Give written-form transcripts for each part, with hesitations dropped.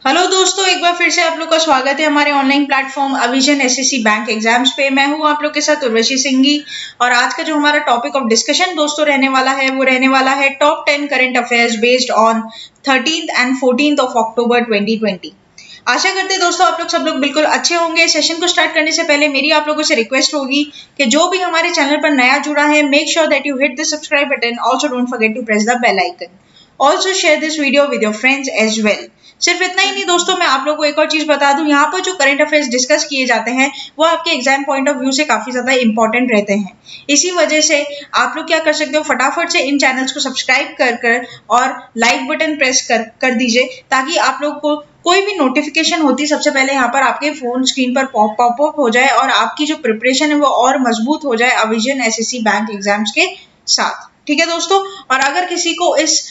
Hello दोस्तों, एक बार फिर से आप लोग का स्वागत है हमारे ऑनलाइन प्लेटफॉर्म अविजन एसएससी बैंक एग्जाम्स पे। मैं हूं आप लोग के साथ उर्वशी सिंघी और आज का जो हमारा टॉपिक ऑफ डिस्कशन दोस्तों रहने वाला है top 10 current affairs based on 13th and 14th of October 2020। आशा करते हैं दोस्तों आप सब लोग बिल्कुल अच्छे होंगे। सेशन को स्टार्ट करने से पहले मेरी आप लोगों से रिक्वेस्ट होगी कि जो भी हमारे चैनल पर नया जुड़ा है, make sure that you hit the subscribe button. Also don't forget to press the bell icon. Also share this video with your friends as well. सिर्फ इतना ही नहीं दोस्तों, मैं आप लोगों को एक और चीज बता दूं, यहाँ पर जो करंट अफेयर्स डिस्कस किए जाते हैं वो आपके एग्जाम पॉइंट ऑफ व्यू से काफी ज्यादा इंपॉर्टेंट रहते हैं। इसी वजह से आप लोग क्या कर सकते हो, फटाफट से इन चैनल्स को सब्सक्राइब कर और लाइक बटन प्रेस कर दीजिए, ताकि आप लोग को कोई भी नोटिफिकेशन होती सबसे पहले यहाँ पर आपके फोन स्क्रीन पर पॉप अप हो जाए और आपकी जो प्रिपरेशन है वो और मजबूत हो जाए अविजन एसएससी बैंक एग्जाम्स के साथ। ठीक है दोस्तों, और अगर किसी को इस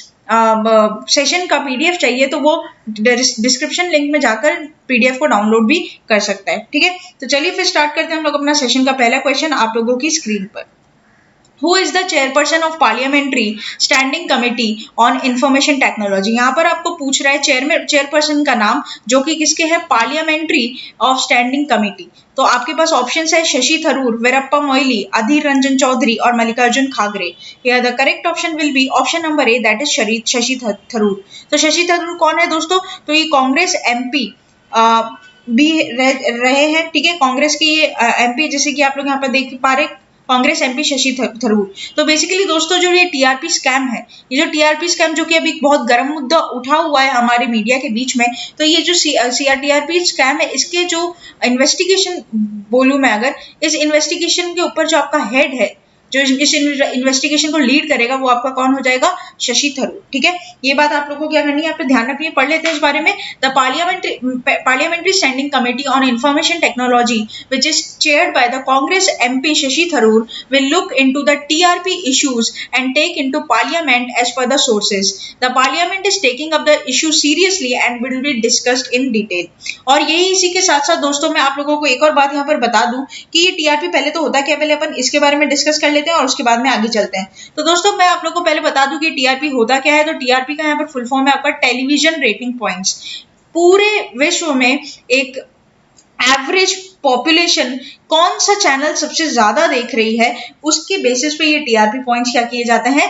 सेशन का पीडीएफ चाहिए तो वो डिस्क्रिप्शन लिंक में जाकर पीडीएफ को डाउनलोड भी कर सकता है। ठीक है, तो चलिए फिर स्टार्ट करते हैं हम लोग अपना सेशन का पहला क्वेश्चन आप लोगों की स्क्रीन पर। Who is the chairperson of Parliamentary Standing Committee on Information Technology? यहाँ पर आपको पूछ रहा है चेयरपर्सन का नाम, जो कि किसके है, पार्लियामेंट्री ऑफ स्टैंडिंग कमिटी। तो आपके पास ऑप्शंस है शशि थरूर, वीरप्पा मोइली, अधीर रंजन चौधरी और Mallikarjun खागरे। Here the correct option will be option number A, that is Shashi Tharoor. तो शशि थरूर कौन है दोस्तों? तो ये कांग्रेस एमपी भी रहे हैं। ठीक है, कांग्रेस के ये एमपी, जैसे कि आप लोग यहाँ पर देख पा रहे, कांग्रेस एमपी शशि थरूर। तो बेसिकली दोस्तों जो ये टीआरपी स्कैम है, ये जो टीआरपी स्कैम जो कि अभी बहुत गर्म मुद्दा उठा हुआ है हमारे मीडिया के बीच में, तो ये जो टीआरपी स्कैम है, इसके जो इन्वेस्टिगेशन बोलूं मैं, अगर इस इन्वेस्टिगेशन के ऊपर जो आपका हेड है, जो इस इन्वेस्टिगेशन को लीड करेगा, वो आपका कौन हो जाएगा, शशि थरूर। ठीक है, ये बात आप लोगों को क्या करनी है, यहाँ पे ध्यान रखनी है। पढ़ लेते हैं इस बारे में। The parliamentary standing committee on information technology which is chaired by the Congress MP Shashi Tharoor will look into the TRP issues and take into parliament as per the sources. The parliament is taking up the issue seriously and will be discussed in detail. और यही इसी के साथ साथ दोस्तों मैं आप लोगों को एक और बात यहाँ पर बता दूं कि ये टीआरपी पहले तो होता क्या, पहले अपन इसके बारे में डिस्कस कर लेते हैं और उसके बाद में आगे चलते हैं। तो दोस्तों मैं आप लोगों को पहले बता दूं कि टीआरपी होता क्या है। तो टीआरपी का यहाँ पर फुल फॉर्म है आपका टेलीविजन रेटिंग पॉइंट्स। पूरे विश्व में एक एवरेज पॉपुलेशन कौन सा चैनल सबसे ज्यादा देख रही है, उसके बेसिस पे ये टीआरपी पॉइंट्स क्या किए जाते हैं,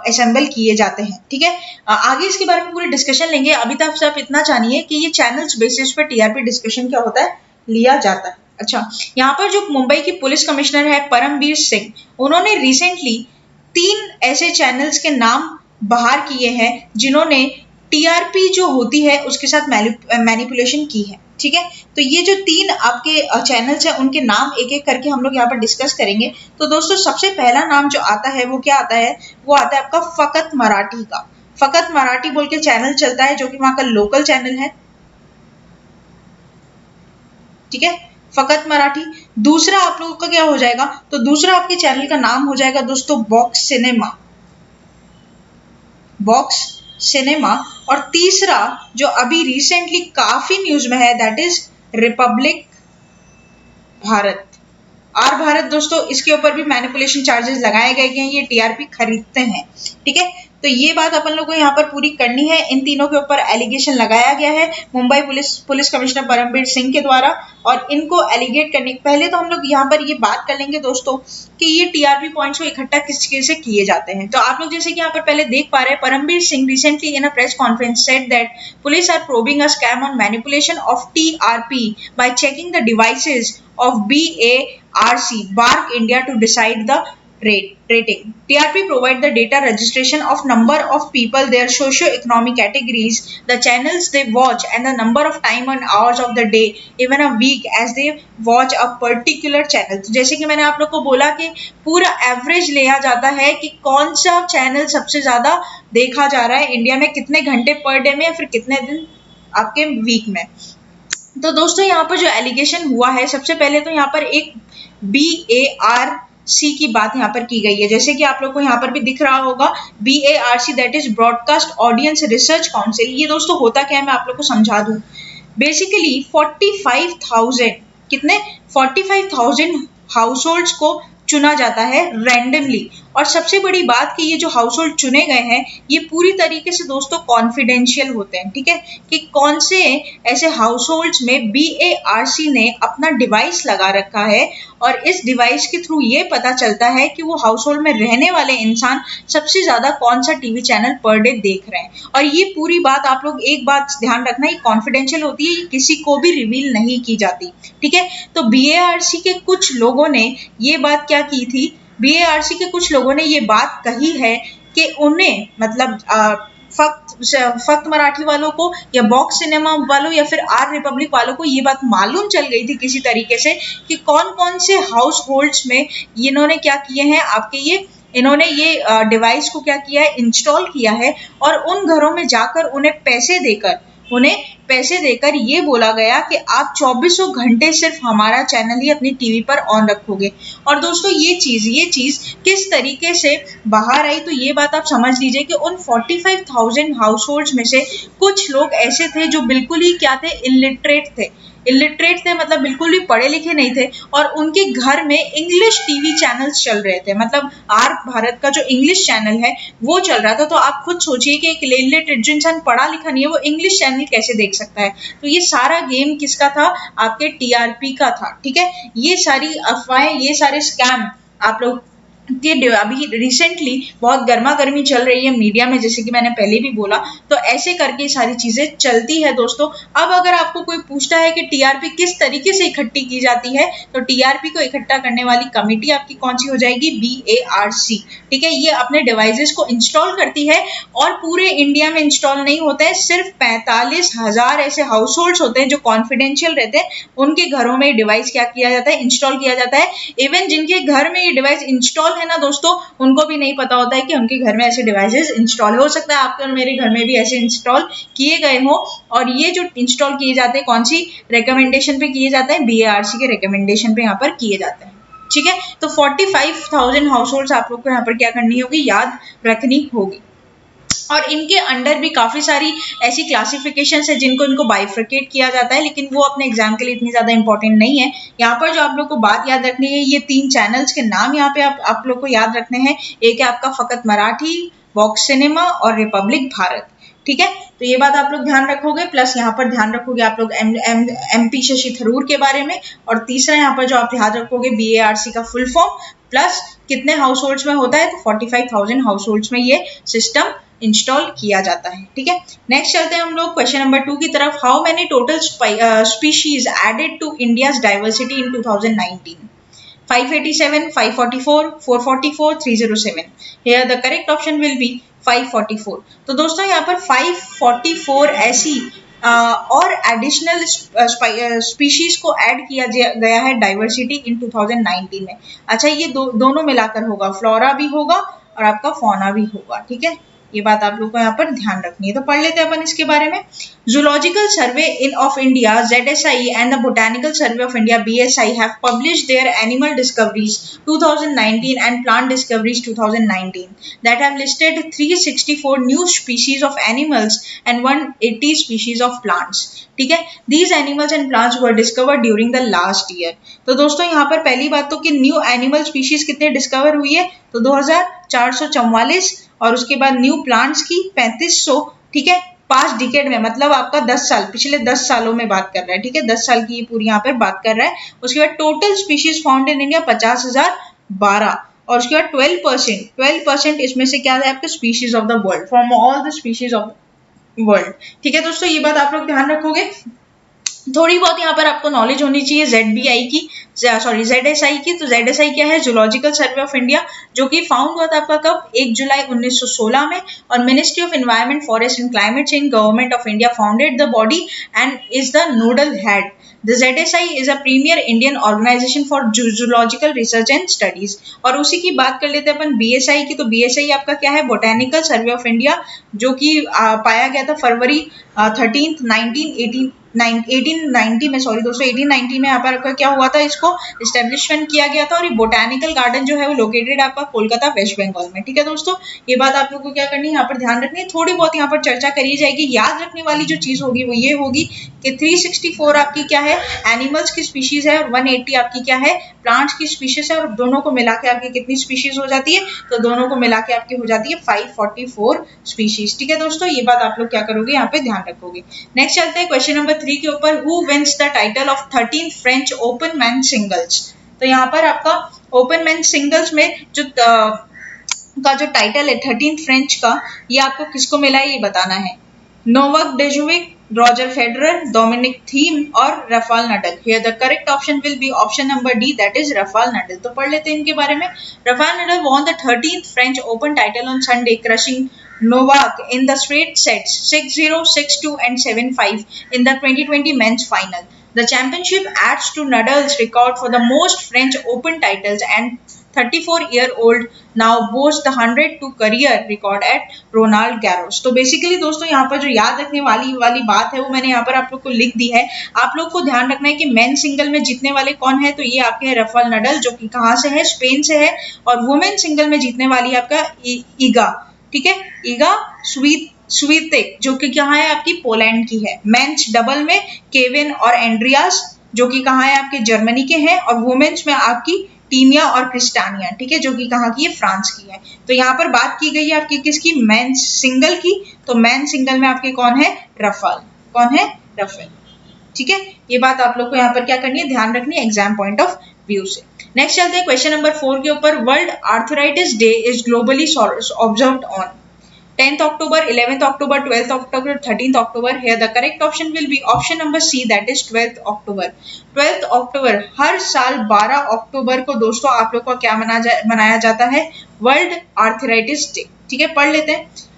असेंबल किए जाते हैं। ठीक है, आगे इसके बारे में पूरी डिस्कशन लेंगे। अभी तक सिर्फ इतना जानिए कि ये चैनल्स बेसिस पे टीआरपी डिस्कशन क्या होता है, लिया जाता है। अच्छा, यहाँ पर जो मुंबई की पुलिस कमिश्नर है परमबीर सिंह, उन्होंने रिसेंटली 3 ऐसे चैनल्स के नाम बाहर किए हैं जिन्होंने टीआरपी जो होती है उसके साथ मैनिपुलेशन की है। ठीक है, तो ये जो 3 आपके चैनल्स हैं उनके नाम एक एक करके हम लोग यहाँ पर डिस्कस करेंगे। तो दोस्तों सबसे पहला नाम जो आता है वो क्या आता है, वो आता है आपका फकत मराठी का। फकत मराठी बोल के चैनल चलता है, जो कि वहां का लोकल चैनल है। ठीक है, फकत मराठी। दूसरा आप लोगों का क्या हो जाएगा, तो दूसरा आपके चैनल का नाम हो जाएगा दोस्तों बॉक्स सिनेमा, बॉक्स सिनेमा। और तीसरा जो अभी रिसेंटली काफी न्यूज में है, that is republic Bharat, R Bharat. दोस्तों इसके ऊपर भी मैनिपुलेशन चार्जेस लगाए गए हैं, ये टीआरपी खरीदते हैं। ठीक है, तो ये बात अपन लोगों को यहाँ पर पूरी करनी है। इन तीनों के ऊपर एलिगेशन लगाया गया है मुंबई पुलिस कमिश्नर परमबीर सिंह के द्वारा, और इनको एलिगेट करने पहले तो हम लोग यहाँ पर ये बात कर लेंगे दोस्तों कि ये टीआरपी पॉइंट्स को इकट्ठा किस चीज से किए जाते हैं। तो आप लोग जैसे कि यहाँ पर पहले देख पा रहे हैं, Parambir Singh recently in a press conference said that police are probing a scam on manipulation of TRP by checking the devices of BARC, BARC India, to decide the rating. TRP provide the data registration of number of people, their socio-economic categories, the channels they watch, and the number of time and hours of the day, even a week, as they watch a particular channel. तो जैसे कि मैंने आप लोग को बोला कि पूरा एवरेज लिया जाता है कि कौन सा चैनल सबसे ज्यादा देखा जा रहा है इंडिया में, कितने घंटे पर डे में या फिर कितने दिन आपके वीक में। तो दोस्तों यहाँ पर जो एलिगेशन हुआ है, सबसे पहले तो यहाँ पर एक BARC की बात यहाँ पर की गई है, जैसे कि आप लोग को यहाँ पर भी दिख रहा होगा BARC, that is broadcast audience research council. ये दोस्तों होता क्या है, मैं आप लोग को समझा दूं। बेसिकली 45,000 कितने 45,000 हाउस होल्ड्स को चुना जाता है रैंडमली, और सबसे बड़ी बात कि ये जो हाउस होल्ड चुने गए हैं ये पूरी तरीके से दोस्तों कॉन्फिडेंशियल होते हैं, ठीक है, कि कौन से ऐसे हाउस होल्ड्स में BARC ने अपना डिवाइस लगा रखा है और इस डिवाइस के थ्रू ये पता चलता है कि वो हाउस होल्ड में रहने वाले इंसान सबसे ज्यादा कौन सा टीवी चैनल पर डे देख रहे हैं। और ये पूरी बात आप लोग एक बात ध्यान रखना, ये कॉन्फिडेंशियल होती है, ये किसी को भी रिवील नहीं की जाती, ठीक है। तो BARC के कुछ लोगों ने ये बात क्या की थी, BARC के कुछ लोगों ने ये बात कही है कि उन्हें मतलब फक्त मराठी वालों को या बॉक्स सिनेमा वालों या फिर आर रिपब्लिक वालों को ये बात मालूम चल गई थी किसी तरीके से कि कौन कौन से हाउस होल्ड्स में इन्होंने क्या किए हैं, आपके ये इन्होंने ये डिवाइस को क्या किया है, इंस्टॉल किया है। और उन घरों में जाकर उन्हें पैसे देकर ये बोला गया कि आप 24 घंटे सिर्फ हमारा चैनल ही अपनी टीवी पर ऑन रखोगे। और दोस्तों ये चीज किस तरीके से बाहर आई, तो ये बात आप समझ लीजिए कि उन 45,000 हाउस होल्ड्स में से कुछ लोग ऐसे थे जो बिल्कुल ही क्या थे, इलिटरेट थे, मतलब बिल्कुल भी पढ़े लिखे नहीं थे और उनके घर में इंग्लिश टीवी चैनल्स चल रहे थे, मतलब आर भारत का जो इंग्लिश चैनल है वो चल रहा था। तो आप खुद सोचिए कि एक इलिटरेट जो इंसान पढ़ा लिखा नहीं है वो इंग्लिश चैनल कैसे देख सकता है। तो ये सारा गेम किसका था, आपके TRP का था, ठीक है। ये सारी अफवाहें, ये सारे स्कैम आप लोग कि अभी रिसेंटली बहुत गर्मा गर्मी चल रही है मीडिया में, जैसे कि मैंने पहले भी बोला, तो ऐसे करके सारी चीजें चलती है दोस्तों। अब अगर आपको कोई पूछता है कि TRP किस तरीके से इकट्ठी की जाती है, तो TRP को इकट्ठा करने वाली कमेटी आपकी कौन सी हो जाएगी, BARC, ठीक है। ये अपने डिवाइसेस को इंस्टॉल करती है और पूरे इंडिया में इंस्टॉल नहीं होते हैं, सिर्फ 45,000 ऐसे हाउस होल्ड्स होते हैं जो कॉन्फिडेंशियल रहते हैं, उनके घरों में डिवाइस क्या किया जाता है, इंस्टॉल किया जाता है। इवन जिनके घर में ये डिवाइस इंस्टॉल है ना दोस्तों, उनको भी नहीं पता होता है कि उनके घर में ऐसे डिवाइसेस इंस्टॉल हो सकता है आपके और मेरे घर में भी ऐसे इंस्टॉल किए गए हो। और ये जो इंस्टॉल किए जाते हैं कौन सी रिकमेंडेशन पे किए जाते हैं, BARC के रिकमेंडेशन पे यहाँ पर किए जाते हैं, ठीक है। तो 45,000 हाउस होल्ड आप लोग को यहाँ पर क्या करनी होगी, याद रखनी होगी। और इनके अंडर भी काफी सारी ऐसी क्लासिफिकेशंस है जिनको इनको बाइफर्केट किया जाता है, लेकिन वो अपने एग्जाम के लिए इतनी ज्यादा इंपॉर्टेंट नहीं है। यहाँ पर जो आप लोग को बात याद रखनी है, ये 3 चैनल्स के नाम यहाँ पे आप लोग को याद रखने हैं। एक है आपका फकत मराठी, बॉक्स सिनेमा और रिपब्लिक भारत, ठीक है। तो ये बात आप लोग ध्यान रखोगे, प्लस यहाँ पर ध्यान रखोगे आप लोग MP शशि थरूर के बारे में। और तीसरा यहाँ पर जो आप याद रखोगे BARC का फुल फॉर्म, प्लस कितने हाउस होल्ड्स में होता है, तो 45,000 हाउस होल्ड्स में ये सिस्टम इंस्टॉल किया जाता है, ठीक है। नेक्स्ट चलते हैं हम लोग क्वेश्चन नंबर 2 की तरफ। How many total species added to India's diversity in 2019? 587, 544, 444, 307। Here the correct option will be 544। तो दोस्तों यहाँ पर 544 ऐसी और एडिशनल स्पीशीज को ऐड किया गया है डाइवर्सिटी इन 2019 में। अच्छा, ये दोनों मिलाकर होगा, फ्लोरा भी होगा और आपका फौना भी होगा, ठीक है। ये बात आप लोग को यहाँ पर ध्यान रखनी है। तो पढ़ लेते हैं अपन इसके बारे में। Zoological survey of India ZSI and the botanical survey of India BSI have published their animal discoveries 2019 and plant discoveries 2019 that have listed 364 new species of animals and 180 species of plants, ठीक है। These animals and plants were discovered during the last year। तो दोस्तों यहाँ पर पहली बात तो कि न्यू एनिमल स्पीशीज कितने डिस्कवर हुई है, तो 2444, और उसके बाद न्यू प्लांट्स की 3500, ठीक है। 5 डिकेड में, मतलब आपका 10 साल, पिछले 10 सालों में बात कर रहा है, ठीक है। 10 साल की ये पूरी यहाँ पर बात कर रहा है। उसके बाद total species found in India 50,012, और उसके बाद 12% इसमें से क्या है आपके species of the world, from all the species of world, ठीक है दोस्तों। ये बात आप लोग ध्यान रखोगे। थोड़ी बहुत यहाँ पर आपको नॉलेज होनी चाहिए ZSI की। तो ZSI क्या है, जूलॉजिकल सर्वे ऑफ इंडिया, जो कि फाउंड हुआ था आपका कब, 1 जुलाई 1916 में। और ministry of environment, forest and climate change, government of India founded the body and is the nodal head. The ZSI is a premier Indian organization for zoological research and studies। और उसी की बात कर लेते हैं अपन BSI की। तो BSI आपका क्या है, बोटेनिकल सर्वे ऑफ इंडिया, जो कि पाया गया था फरवरी 13, 1890 में, सॉरी दोस्तों 1890 में यहाँ पर आपका क्या हुआ था, इसको इस्टेब्लिशमेंट किया गया था। और ये बोटानिकल गार्डन जो है वो लोकेटेड आपका कोलकाता वेस्ट बंगाल में। ठीक है दोस्तों, ये बात आप लोग को क्या करनी है, यहाँ पर ध्यान रखनी है। थोड़ी बहुत यहाँ पर चर्चा करी जाएगी। याद रखने वाली जो चीज होगी वो ये होगी कि 364 आपकी क्या है, एनिमल्स की स्पीशीज है, और 180 आपकी क्या है, प्लांट्स की स्पीशीज है। और दोनों को मिला के आपकी कितनी स्पीशीज हो जाती है, तो दोनों को मिला के आपकी हो जाती है 544 स्पीशीज। ठीक है दोस्तों, ये बात आप लोग क्या करोगे, यहाँ पे ध्यान रखोगे। नेक्स्ट चलते हैं क्वेश्चन नंबर 3 के ऊपर। Who wins the title of 13 French Open man singles. तो यहाँ पर आपका ओपन मैन सिंगल्स में जो टाइटल है 13 फ्रेंच का, ये आपको किसको मिला है ये बताना है। नोवाक जोकोविच, रॉजर फेडरर, डोमिनिक थीम और Rafael Nadal. Here the correct option will be option number D, that is Rafael Nadal. तो पढ़ लेते हैं इनके बारे में। Rafael Nadal won the 13th French Open title on Sunday, crushing Novak in the straight sets 6-0, 6-2 and 7-5 in the 2020 men's final. The championship adds to Nadal's record for the most French Open titles, and 34-year-old now boasts the 102 career record at Roland Garros. तो basically दोस्तों यहाँ पर जो याद रखने वाली बात है वो मैंने यहाँ पर आप लोग को लिख दी है। आप लोग को ध्यान रखना है कि मेन सिंगल में जीतने वाले कौन है, तो ये आपके हैं राफेल नडाल, जो कि कहाँ से है, स्पेन से है। और वुमेन सिंगल में जीतने वाली है आपका ईगा, ठीक है, ईगा स्वीतेक, जो कि कहाँ है, आपकी पोलैंड की है। मेंस डबल में केविन और एंड्रियास, जो कि कहाँ है, आपके जर्मनी के हैं। और वुमेन्स में आपकी टीमिया और क्रिस्टानिया, ठीक है, जो कि कहाँ की है, फ्रांस की है। तो यहाँ पर बात की गई है आपकी किसकी, मेंस सिंगल की। तो मेन सिंगल में आपके कौन है, राफेल, कौन है, राफेल। ठीक है, ये बात आप लोग को यहाँ पर क्या करनी है, ध्यान रखनी है एग्जाम पॉइंट ऑफ व्यू से। नेक्स्ट चलते हैं क्वेश्चन नंबर 4 के ऊपर। World arthritis day is globally observed on 10th October, 11th October, 12th October, 13th October. Here the correct option will be option number C, that is 12th October. 12th October हर साल 12 अक्टूबर को दोस्तों आप लोग को क्या मनाया जाता है, वर्ल्ड आर्थराइटिस डे। ठीक है, पढ़ लेते हैं।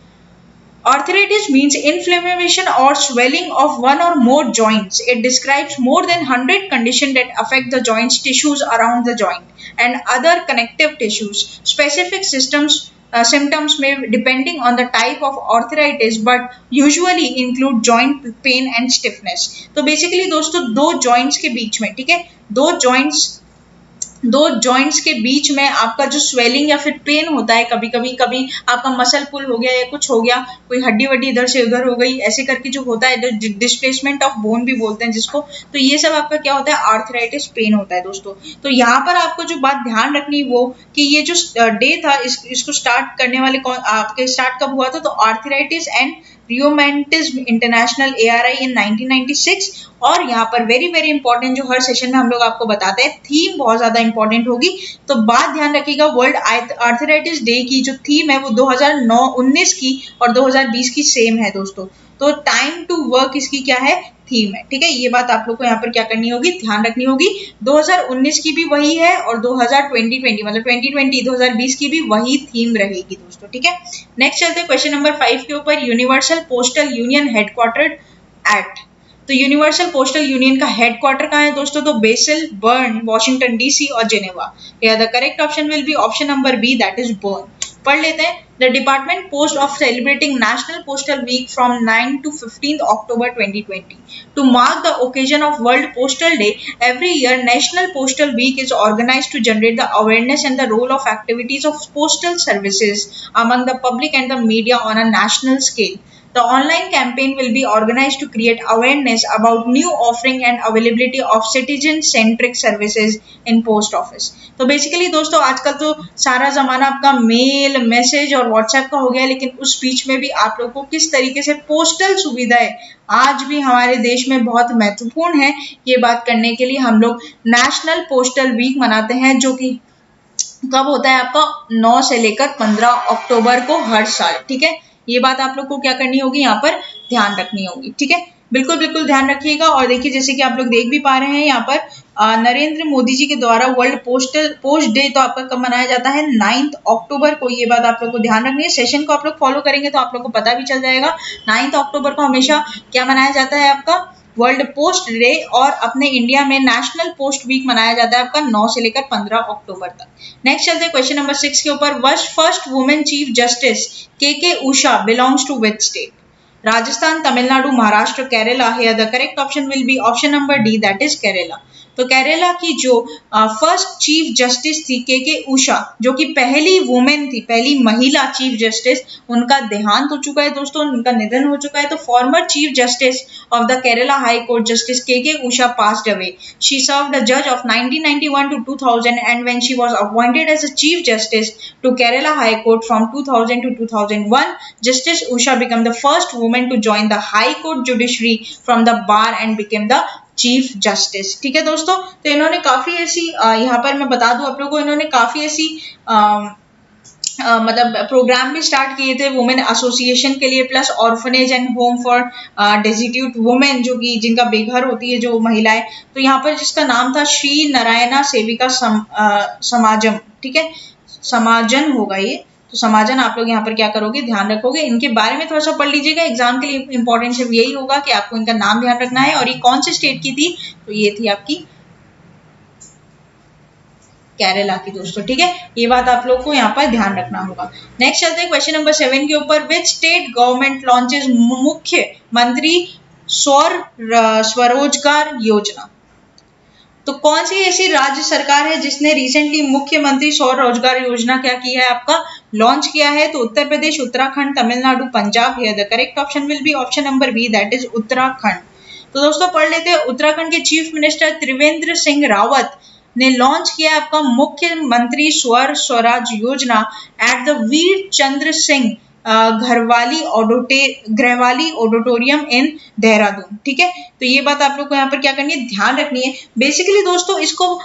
Arthritis means inflammation or swelling of one or more joints. It describes more than 100 conditions that affect the joints, tissues around the joint, and other connective tissues. Specific symptoms may depending on the type of arthritis, but usually include joint pain and stiffness. तो basically दोस्तों दो joints के बीच में, ठीक है, दो joints के बीच में आपका जो स्वेलिंग या फिर पेन होता है, कभी आपका मसल पुल हो गया या कुछ हो गया, कोई हड्डी वड्डी इधर से उधर हो गई, ऐसे करके जो होता है, डिस्प्लेसमेंट ऑफ बोन भी बोलते हैं जिसको, तो ये सब आपका क्या होता है, आर्थराइटिस पेन होता है दोस्तों। तो यहाँ पर आपको जो बात ध्यान रखनी वो कि ये जो डे था इसको स्टार्ट करने वाले कौन, आपके स्टार्ट कब हुआ था, तो आर्थराइटिस एंड रियोमेटिज्म इंटरनेशनल ARI इन 1996। और यहाँ पर वेरी वेरी इंपॉर्टेंट जो हर सेशन में हम लोग आपको बताते हैं, थीम बहुत ज्यादा इंपॉर्टेंट होगी, तो बात ध्यान रखिएगा। वर्ल्ड आर्थराइटिस डे की जो थीम है वो 2019 की और 2020 की सेम है दोस्तों। तो टाइम टू वर्क इसकी क्या है, थीम है। ठीक है, ये बात आप लोग को यहाँ पर क्या करनी होगी, ध्यान रखनी होगी। 2019 की भी वही है और 2020 मतलब 2020 की भी वही थीम रहेगी दोस्तों। ठीक है, नेक्स्ट चलते हैं क्वेश्चन नंबर 5 के ऊपर। Universal postal union headquartered at, तो यूनिवर्सल पोस्टल यूनियन का हेडक्वार्टर कहाँ है दोस्तों, तो बेसल, बर्न, वॉशिंगटन DC और Geneva. The correct option will be option number B, that is Bern. पढ़ लेते हैं। The Department Post of celebrating National Postal Week from 9 to 15th October 2020. To mark the occasion of World Postal Day, every year National Postal Week is organized to generate the awareness and the role of activities of postal services among the public and the media on a national scale. The online campaign will be organized to create awareness about new offering and availability of citizen-centric services in post office. तो basically दोस्तों आजकल तो सारा जमाना आपका mail, message और WhatsApp का हो गया, लेकिन उस बीच में भी आप लोग को किस तरीके से पोस्टल सुविधाएं आज भी हमारे देश में बहुत महत्वपूर्ण है, ये बात करने के लिए हम लोग नेशनल पोस्टल वीक मनाते हैं, जो कि कब होता है आपका 9 से लेकर 15 अक्टूबर को हर साल। ठीक है, ये बात आप लोग को क्या करनी होगी, यहाँ पर ध्यान रखनी होगी। ठीक है, बिल्कुल ध्यान रखिएगा। और देखिए जैसे कि आप लोग देख भी पा रहे हैं यहाँ पर नरेंद्र मोदी जी के द्वारा वर्ल्ड पोस्ट डे तो आपका कब मनाया जाता है, 9 अक्टूबर को। ये बात आप लोग को ध्यान रखनी है। सेशन को आप लोग फॉलो करेंगे तो आप लोग को पता भी चल जाएगा। 9 अक्टूबर को हमेशा क्या मनाया जाता है, आपका वर्ल्ड पोस्ट डे। और अपने इंडिया में नेशनल पोस्ट वीक मनाया जाता है आपका 9 से लेकर 15 अक्टूबर तक। नेक्स्ट चलते हैं क्वेश्चन नंबर 6 के ऊपर। First women chief justice K Usha belongs to which state. Rajasthan, Tamil Nadu, Maharashtra, Kerala. Here the correct option will be option number D, that is Kerala. तो केरला की जो फर्स्ट चीफ जस्टिस थी के उषा, जो कि पहली वुमेन थी, पहली महिला चीफ जस्टिस, उनका देहांत हो चुका है दोस्तों, उनका निधन हो चुका है। तो former chief justice of the Kerala high court justice K Usha passed away. She served as judge of 1991 to 2000, and when she was appointed as a chief justice to Kerala High Court from 2000 to 2001, Justice Usha became the first woman to join the High Court judiciary from the bar and became the chief justice. ठीक है दोस्तों, तो इन्होंने काफी ऐसी यहाँ पर मैं बता दूं आप लोगों को, इन्होंने काफी ऐसी मतलब प्रोग्राम भी स्टार्ट किए थे वुमेन एसोसिएशन के लिए, plus orphanage and home for destitute women, जो कि जिनका बेघर होती है जो महिलाएं। तो यहाँ पर जिसका नाम था श्री नारायणा सेविका समाजम, ठीक है, समाजन होगा ये। तो समाजन आप लोग यहाँ पर क्या करोगे, ध्यान रखोगे, इनके बारे में थोड़ा सा पढ़ लीजिएगा, एग्जाम के लिए इंपॉर्टेंट सिर्फ यही होगा कि आपको इनका नाम ध्यान रखना है। और ये कौन से स्टेट की थी, तो ये थी आपकी केरला की दोस्तों। ठीक है, ये बात आप लोग को यहाँ पर ध्यान रखना होगा। नेक्स्ट चलते हैं क्वेश्चन नंबर 7 के ऊपर। विच स्टेट गवर्नमेंट लॉन्चेस मुख्यमंत्री स्वरोजगार योजना। तो कौन सी ऐसी राज्य सरकार है जिसने रिसेंटली मुख्यमंत्री स्वरोजगार योजना क्या किया है, आपका लॉन्च किया है। तो Uttar Pradesh, Uttarakhand, Tamil Nadu, Punjab. Here the correct option will be option number B, that is Uttarakhand. तो दोस्तों पढ़ लेते हैं, उत्तराखंड के चीफ मिनिस्टर त्रिवेंद्र सिंह रावत ने लॉन्च किया आपका मुख्यमंत्री स्वराज योजना at the Veer Chandra Singh Garhwali auditorium in Dehradun. ठीक है, तो ये बात आप लोग को यहाँ पर क्या करनी है, ध्यान रखनी है। बेसिकली दोस्तों इसको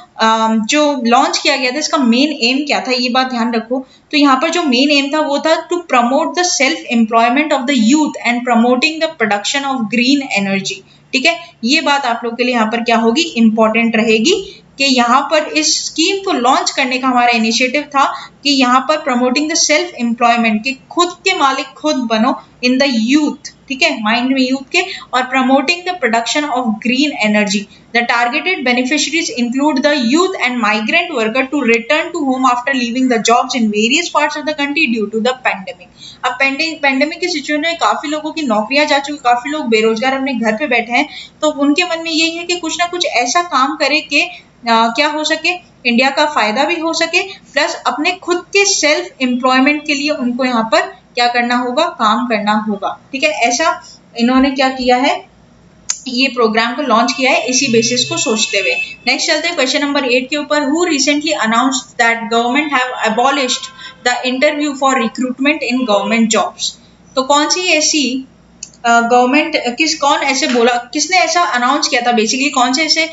जो लॉन्च किया गया था, इसका मेन एम क्या था, ये बात ध्यान रखो। तो यहाँ पर जो मेन एम था वो था to promote the self employment of the youth and promoting the production of green energy. ठीक है, ये बात आप लोग के लिए यहाँ पर क्या होगी, इंपॉर्टेंट रहेगी कि यहाँ पर इस स्कीम को लॉन्च करने का हमारा इनिशिएटिव था कि यहाँ पर प्रमोटिंग द सेल्फ एम्प्लॉयमेंट, कि खुद के मालिक खुद बनो इन द यूथ, ठीक है, माइंड में यूथ के, और promoting the production of green energy. The targeted beneficiaries include the youth and migrant worker to return to home after leaving the jobs in various parts of the country due to the pandemic. अब pandemic की situation में काफी लोगों की नौकरियां जा चुकी, काफी लोग बेरोजगार अपने घर पे बैठे हैं, तो उनके मन में यही है कि कुछ ना कुछ ऐसा काम करे कि क्या हो सके, इंडिया का फायदा भी हो सके, प्लस अपने खुद के सेल्फ एम्प्लॉयमेंट के लिए उनको यहाँ पर क्या करना होगा, काम करना होगा। ठीक है, ऐसा इन्होंने क्या किया है, ये प्रोग्राम को लॉन्च किया है इसी बेसिस को सोचते हुए। नेक्स्ट चलते हैं क्वेश्चन नंबर 8 के ऊपर। Who recently announced that government have abolished the interview for recruitment in government jobs. तो कौन सी ऐसी गवर्नमेंट कौन ऐसे बोला, किसने ऐसा अनाउंस किया था, बेसिकली कौन से ऐसे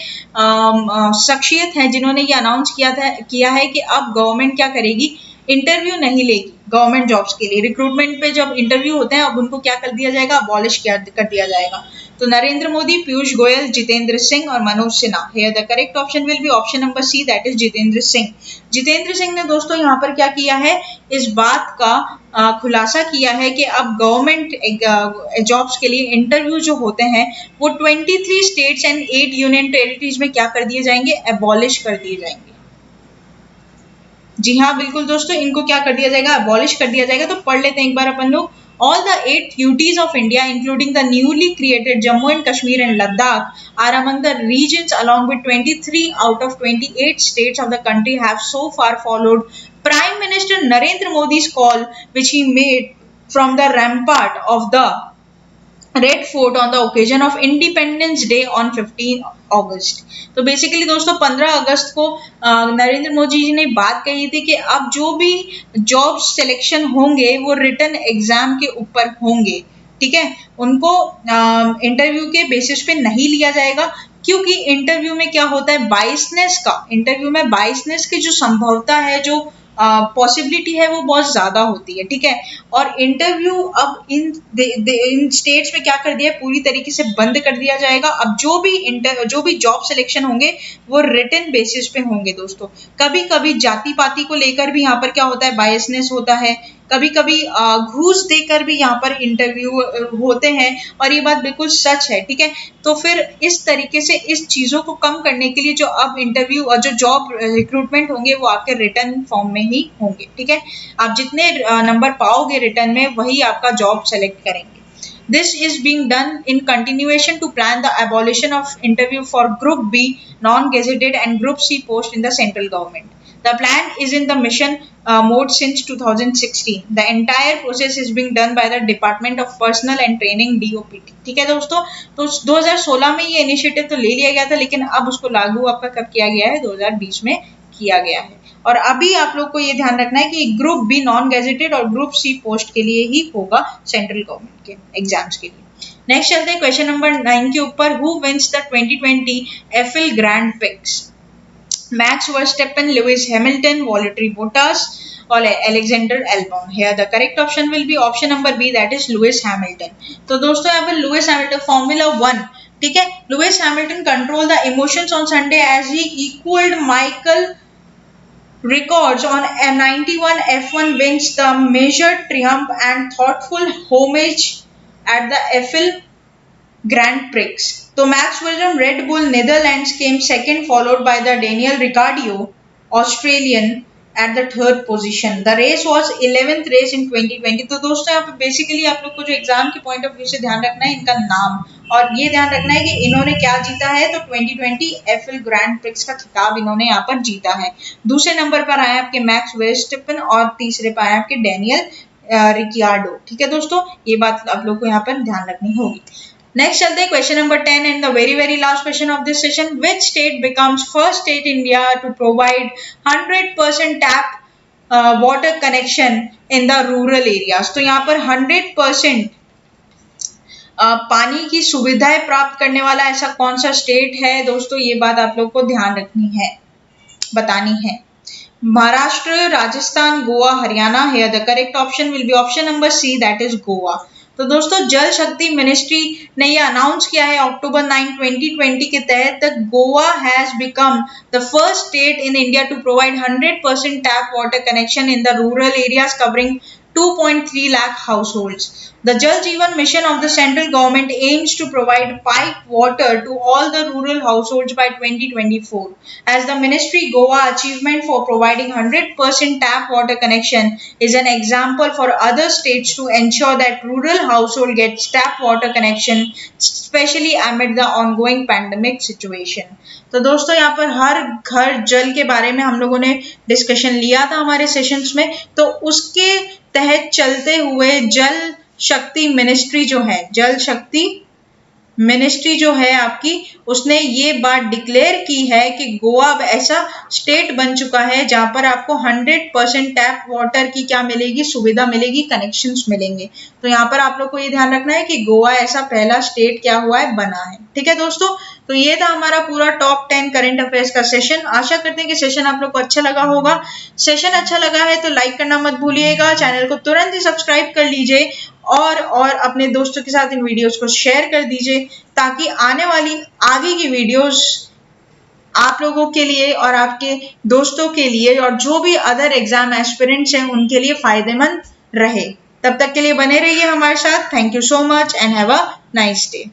शख्सियत हैं जिन्होंने ये अनाउंस किया है कि अब गवर्नमेंट क्या करेगी, इंटरव्यू नहीं लेगी गवर्नमेंट जॉब्स के लिए। रिक्रूटमेंट पे जब इंटरव्यू होते हैं अब उनको क्या कर दिया जाएगा, अबॉलिश कर दिया जाएगा। तो नरेंद्र मोदी, पीयूष गोयल, जितेंद्र सिंह और Manoj Sinha. Here the correct option will be option number C, that is Jitendra Singh. Jitendra Singh ने दोस्तों यहाँ पर क्या किया है, इस बात का खुलासा किया है कि अब गवर्नमेंट जॉब्स के लिए इंटरव्यू जो होते हैं वो 23 स्टेट्स एंड 8 यूनियन टेरिटरीज में क्या कर दिए जाएंगे, एबॉलिश कर दिए जाएंगे। जी हाँ बिल्कुल दोस्तों, इनको क्या कर दिया जाएगा, एबॉलिश कर दिया जाएगा। तो पढ़ लेते हैं एक बार अपन लोग। All the 8 UTs of India, including the newly created Jammu and Kashmir and Ladakh, are among the regions along with 23 out of 28 states of the country have so far followed Prime Minister Narendra Modi's call, which he made from the rampart of the Red Fort on the occasion of Independence Day on 15 अगस्त। तो basically दोस्तों 15 अगस्त को नरेंद्र मोदी जी ने बात कही थी कि अब जो भी जॉब सिलेक्शन होंगे वो रिटन एग्जाम के ऊपर होंगे। ठीक है, उनको इंटरव्यू के बेसिस पे नहीं लिया जाएगा, क्योंकि इंटरव्यू में क्या होता है, इंटरव्यू में बाइसनेस की जो संभवता है, जो पॉसिबिलिटी है वो बहुत ज्यादा होती है। ठीक है, और इंटरव्यू अब इन स्टेट्स में क्या कर दिया है, पूरी तरीके से बंद कर दिया जाएगा। अब जो भी जॉब सिलेक्शन होंगे वो रिटन बेसिस पे होंगे दोस्तों। कभी कभी जाति पाति को लेकर भी यहाँ पर क्या होता है, बायसनेस होता है, कभी कभी घूस देकर भी यहाँ पर इंटरव्यू होते हैं, और ये बात बिल्कुल सच है। ठीक है, तो फिर इस तरीके से इस चीजों को कम करने के लिए जो अब इंटरव्यू और जो जॉब रिक्रूटमेंट होंगे वो आपके रिटर्न फॉर्म में ही होंगे। ठीक है, आप जितने नंबर पाओगे रिटर्न में वही आपका जॉब सेलेक्ट करेंगे। This is being done in continuation to plan the abolition of interview for Group B non-gazetted and Group C post in the central government. The plan is in the mission mode since 2016. The entire process is being done by the Department of Personnel and Training DOPT. ठीक है दोस्तों, तो 2016 में ये initiative तो ले लिया गया था, लेकिन अब उसको लागू आपका कब किया गया है? 2020 में किया गया है। और अभी आप लोग को ये ध्यान रखना है कि ग्रुप बी नॉन गैजेटेड और ग्रुप सी पोस्ट के लिए ही होगा सेंट्रल गवर्नमेंट के एग्जाम्स के लिए। नेक्स्ट चलते हैं क्वेश्चन नंबर 9 के ऊपर। Who wins the 2020 Eifel Grand Prix? Max Verstappen, Lewis Hamilton, Valtteri Bottas or Alexander Albon? Here the correct option will be option number B, that is Lewis Hamilton. तो दोस्तों यहाँ पर Lewis Hamilton Formula 1, ठीक है, Lewis Hamilton controlled the emotions on Sunday as he equaled Michael records on a 91 F1 wins, the measured triumph and thoughtful homage at the Eiffel Grand Prix. तो Max Verstappen Red Bull Netherlands came second, followed by the Daniel Ricciardo Australian at the third position. The race was 11th race in 2020. तो दोस्तों यहाँ पे basically आप लोग को जो exam के पॉइंट ऑफ व्यू से ध्यान रखना है इनका नाम, और ये ध्यान रखना है कि इन्होंने क्या जीता है। तो 2020 एफएल ग्रैंड प्रिक्स का खिताब इन्होंने यहाँ पर जीता है। दूसरे नंबर पर आए आपके मैक्स वर्स्टेपन और तीसरे पर आए आपके डेनियल रिकियार्डो। ठीक है दोस्तों, ये बात आप लोग को यहाँ पर ध्यान रखनी होगी। नेक्स्ट चलते हैं question number 10 and the very last question of this session. Which state becomes first state India to provide 100% tap water connection in the rural areas? तो यहाँ पर 100% पानी की सुविधाएं प्राप्त करने वाला ऐसा कौन सा स्टेट है दोस्तों? ये बात आप लोग को ध्यान रखनी है, बतानी है। Maharashtra, Rajasthan, Goa, Haryana. Here the correct option will be option number C, that is Goa. तो दोस्तों जल शक्ति मिनिस्ट्री ने ये अनाउंस किया है अक्टूबर 9, 2020 के तहत Goa has become the first state in India to provide 100% tap water connection in the rural areas covering 2.3 lakh households. The Jal Jeevan mission of the central government aims to provide piped water to all the rural households by 2024. As the ministry, Goa achievement for providing 100% tap water connection is an example for other states to ensure that rural household gets tap water connection, especially amid the ongoing pandemic situation. तो दोस्तों यहाँ पर हर घर जल के बारे में हम लोगों ने डिस्कशन लिया था हमारे सेशंस में, तो उसके तहत चलते हुए जल शक्ति मिनिस्ट्री जो है, जल शक्ति मिनिस्ट्री जो है आपकी, उसने ये बात डिक्लेयर की है कि गोवा अब ऐसा स्टेट बन चुका है जहां पर आपको 100% टैप वाटर की क्या मिलेगी? सुविधा मिलेगी, कनेक्शंस मिलेंगे। तो यहाँ पर आप लोग को ये ध्यान रखना है कि गोवा ऐसा पहला स्टेट क्या हुआ है? बना है। ठीक है दोस्तों, तो ये था हमारा पूरा टॉप 10 करंट अफेयर्स का सेशन। आशा करते हैं कि सेशन आप लोग को अच्छा लगा होगा। सेशन अच्छा लगा है तो लाइक करना मत भूलिएगा, चैनल को तुरंत ही सब्सक्राइब कर लीजिए और अपने दोस्तों के साथ इन वीडियोस को शेयर कर दीजिए, ताकि आने वाली आगे की वीडियोस आप लोगों के लिए और आपके दोस्तों के लिए और जो भी अदर एग्जाम एस्पिरेंट्स हैं उनके लिए फायदेमंद रहे। तब तक के लिए बने रहिए हमारे साथ। Thank you so much and have a nice day.